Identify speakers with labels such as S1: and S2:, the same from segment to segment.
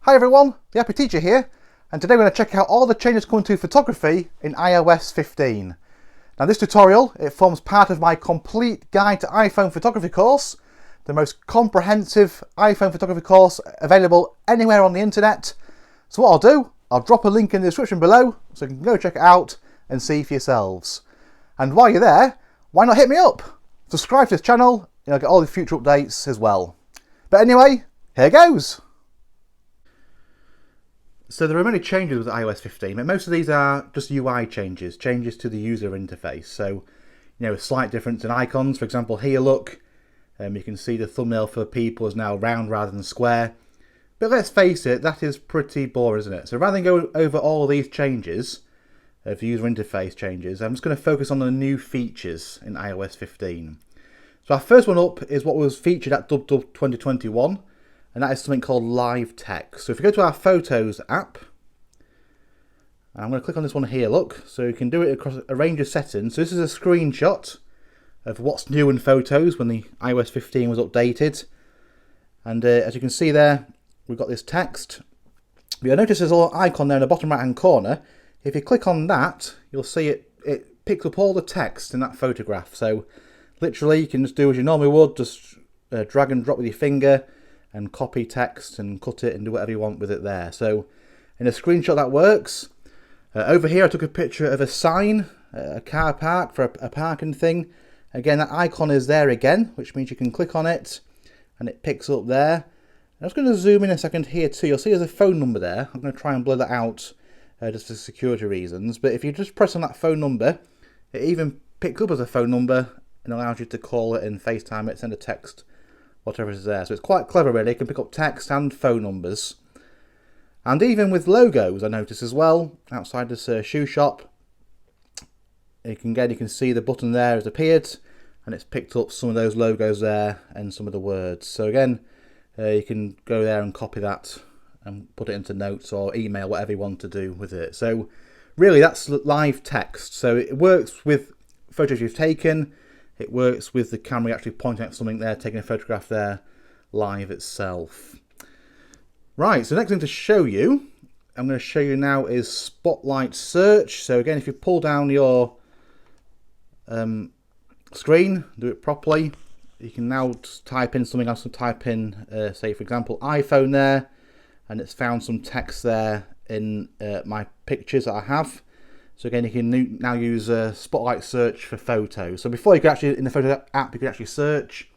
S1: Hi everyone, the Happy Teacher here, and today we're going to check out all the changes coming to photography in iOS 15. Now this tutorial, it forms part of my complete guide to iPhone photography course, the most comprehensive iPhone photography course available anywhere on the internet. So what I'll do, I'll drop a link in the description below so you can go check it out and see for yourselves. And while you're there, why not hit me up? Subscribe to this channel and I'll get all the future updates as well. But anyway, here goes! So there are many changes with iOS 15, but most of these are just UI changes to the user interface. So, a slight difference in icons. For example, here look, you can see the thumbnail for people is now round rather than square. But let's face it, that is pretty boring, isn't it? So rather than go over all of these changes, the user interface changes, I'm just going to focus on the new features in iOS 15. So our first one up is what was featured at DubDub 2021. And that is something called live text. So if you go to our Photos app, and I'm going to click on this one here, look, so you can do it across a range of settings. So this is a screenshot of what's new in Photos when the iOS 15 was updated. And as you can see there, we've got this text. But you'll notice there's a little icon there in the bottom right hand corner. If you click on that, you'll see it picks up all the text in that photograph. So literally you can just do as you normally would, just drag and drop with your finger, and copy text and cut it and do whatever you want with it there. So in a screenshot that works. Over here I took a picture of a sign, a car park for a parking thing. Again, that icon is there again, which means you can click on it and it picks up there. I'm just going to zoom in a second here too. You'll see there's a phone number there. I'm going to try and blur that out just for security reasons. But if you just press on that phone number, it even picks up as a phone number and allows you to call it and FaceTime it, send a text, whatever is there. So it's quite clever really. It can pick up text and phone numbers. And even with logos, I notice as well, outside this shoe shop, you can see the button there has appeared and it's picked up some of those logos there and some of the words. So again, you can go there and copy that and put it into notes or email, whatever you want to do with it. So really that's live text. So it works with photos you've taken. It works with the camera actually pointing at something there, taking a photograph there live itself. Right, so the next thing to show you, I'm going to show you now is Spotlight Search. So again, if you pull down your screen, do it properly, you can now just type in something else. Type in, say for example, iPhone there, and it's found some text there in my pictures that I have. So again, you can now use Spotlight Search for photos. So before you could actually, in the photo app, you could actually search,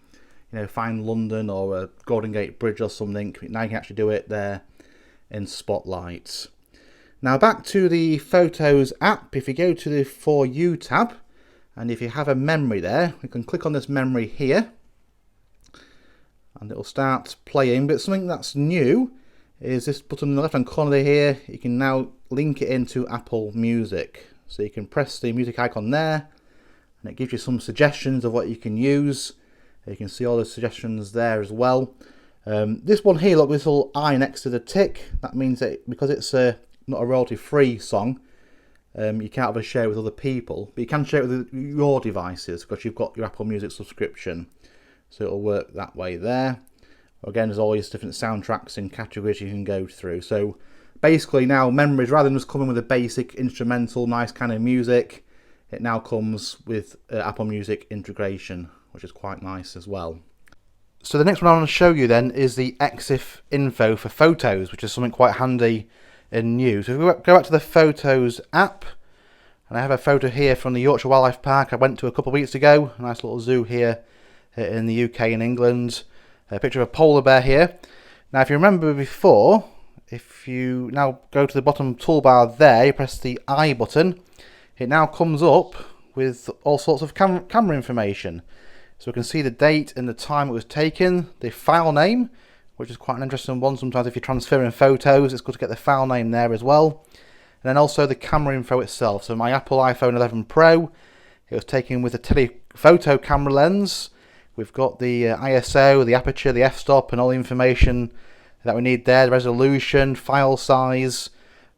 S1: find London or a Golden Gate Bridge or something. Now you can actually do it there in Spotlight. Now back to the Photos app. If you go to the For You tab, and if you have a memory there, we can click on this memory here, and it will start playing. But something that's new is this button in the left hand corner here. You can now link it into Apple Music. So you can press the music icon there and it gives you some suggestions of what you can use. You can see all the suggestions there as well. This one here, look, this little eye next to the tick, that means that because it's not a royalty free song, you can't have a share with other people, but you can share it with your devices because you've got your Apple Music subscription. So it'll work that way there. Again, there's all these different soundtracks and categories you can go through. So basically now memories, rather than just coming with a basic instrumental, nice kind of music, it now comes with Apple Music integration, which is quite nice as well. So the next one I want to show you then is the Exif Info for photos, which is something quite handy and new. So if we go back to the Photos app, and I have a photo here from the Yorkshire Wildlife Park I went to a couple of weeks ago. A nice little zoo here in the UK and England. A picture of a polar bear here. Now if you remember before, if you now go to the bottom toolbar there, you press the I button, it now comes up with all sorts of camera information. So we can see the date and the time it was taken, the file name, which is quite an interesting one. Sometimes if you're transferring photos, it's good to get the file name there as well. And then also the camera info itself. So my Apple iPhone 11 Pro, it was taken with a telephoto camera lens. We've got the ISO, the aperture, the f-stop, and all the information that we need there, the resolution, file size,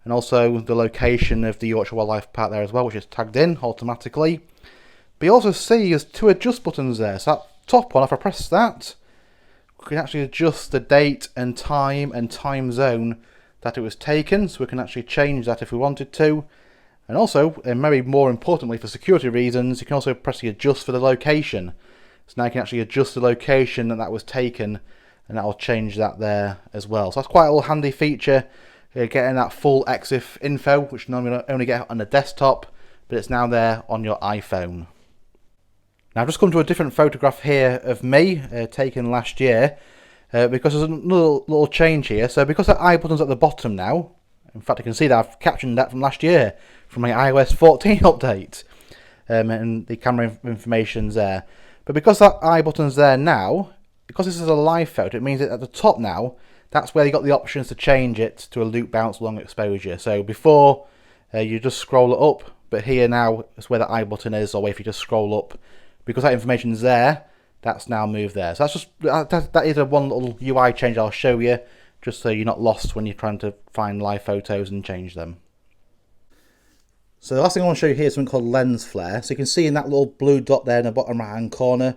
S1: and also the location of the Yorkshire Wildlife Park there as well, which is tagged in automatically. But you also see there's two adjust buttons there. So that top one, if I press that, can actually adjust the date and time zone that it was taken, so we can actually change that if we wanted to. And also, and maybe more importantly for security reasons, you can also press the adjust for the location. So now you can actually adjust the location that was taken, and that will change that there as well. So that's quite a little handy feature, getting that full Exif info, which normally only get on the desktop, but it's now there on your iPhone. Now I've just come to a different photograph here of me, taken last year, because there's another little change here. So because that I button's at the bottom now, in fact I can see that I've captioned that from last year, from my iOS 14 update, and the camera information's there. But because that I button's there now, because this is a live photo, it means that at the top now, that's where you got the options to change it to a loop bounce long exposure. So before, you just scroll it up, but here now is where the I button is, or if you just scroll up, because that information's there, that's now moved there. So that's just that is a one little UI change I'll show you, just so you're not lost when you're trying to find live photos and change them. So the last thing I want to show you here is something called lens flare. So you can see in that little blue dot there in the bottom right hand corner,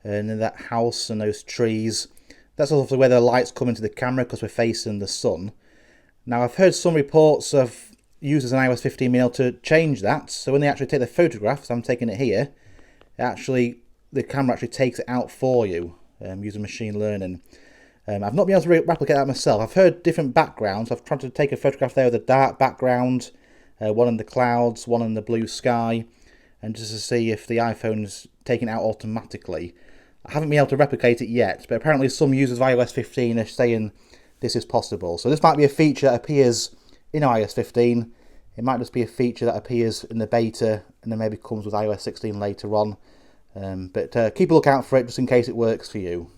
S1: and in that house and those trees, that's also where the light's come into the camera because we're facing the sun. Now I've heard some reports of users in iOS 15 being able to change that, so when they actually take the photographs, I'm taking it here, the camera actually takes it out for you, using machine learning. I've not been able to replicate that myself. I've heard different backgrounds. I've tried to take a photograph there with a dark background, one in the clouds, one in the blue sky, and just to see if the iPhone's taken it out automatically. I haven't been able to replicate it yet, but apparently some users of iOS 15 are saying this is possible. So this might be a feature that appears in iOS 15. It might just be a feature that appears in the beta and then maybe comes with iOS 16 later on. But keep a look out for it just in case it works for you.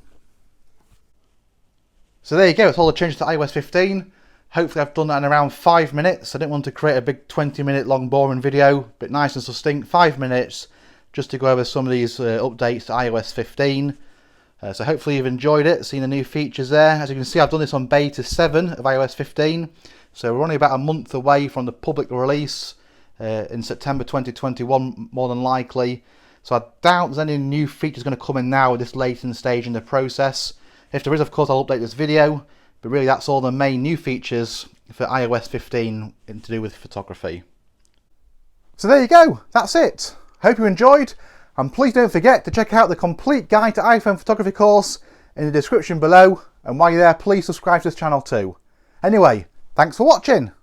S1: So there you go, it's all the changes to iOS 15. Hopefully I've done that in around 5 minutes. I didn't want to create a big 20-minute long boring video, but nice and succinct, 5 minutes, just to go over some of these updates to iOS 15. So hopefully you've enjoyed it, seen the new features there. As you can see, I've done this on beta 7 of iOS 15. So we're only about a month away from the public release in September 2021, more than likely. So I doubt there's any new features going to come in now at this late in the stage in the process. If there is, of course, I'll update this video. But really, that's all the main new features for iOS 15 to do with photography. So there you go, that's it. Hope you enjoyed, and please don't forget to check out the complete guide to iPhone photography course in the description below, and while you're there, please subscribe to this channel too. Anyway, thanks for watching.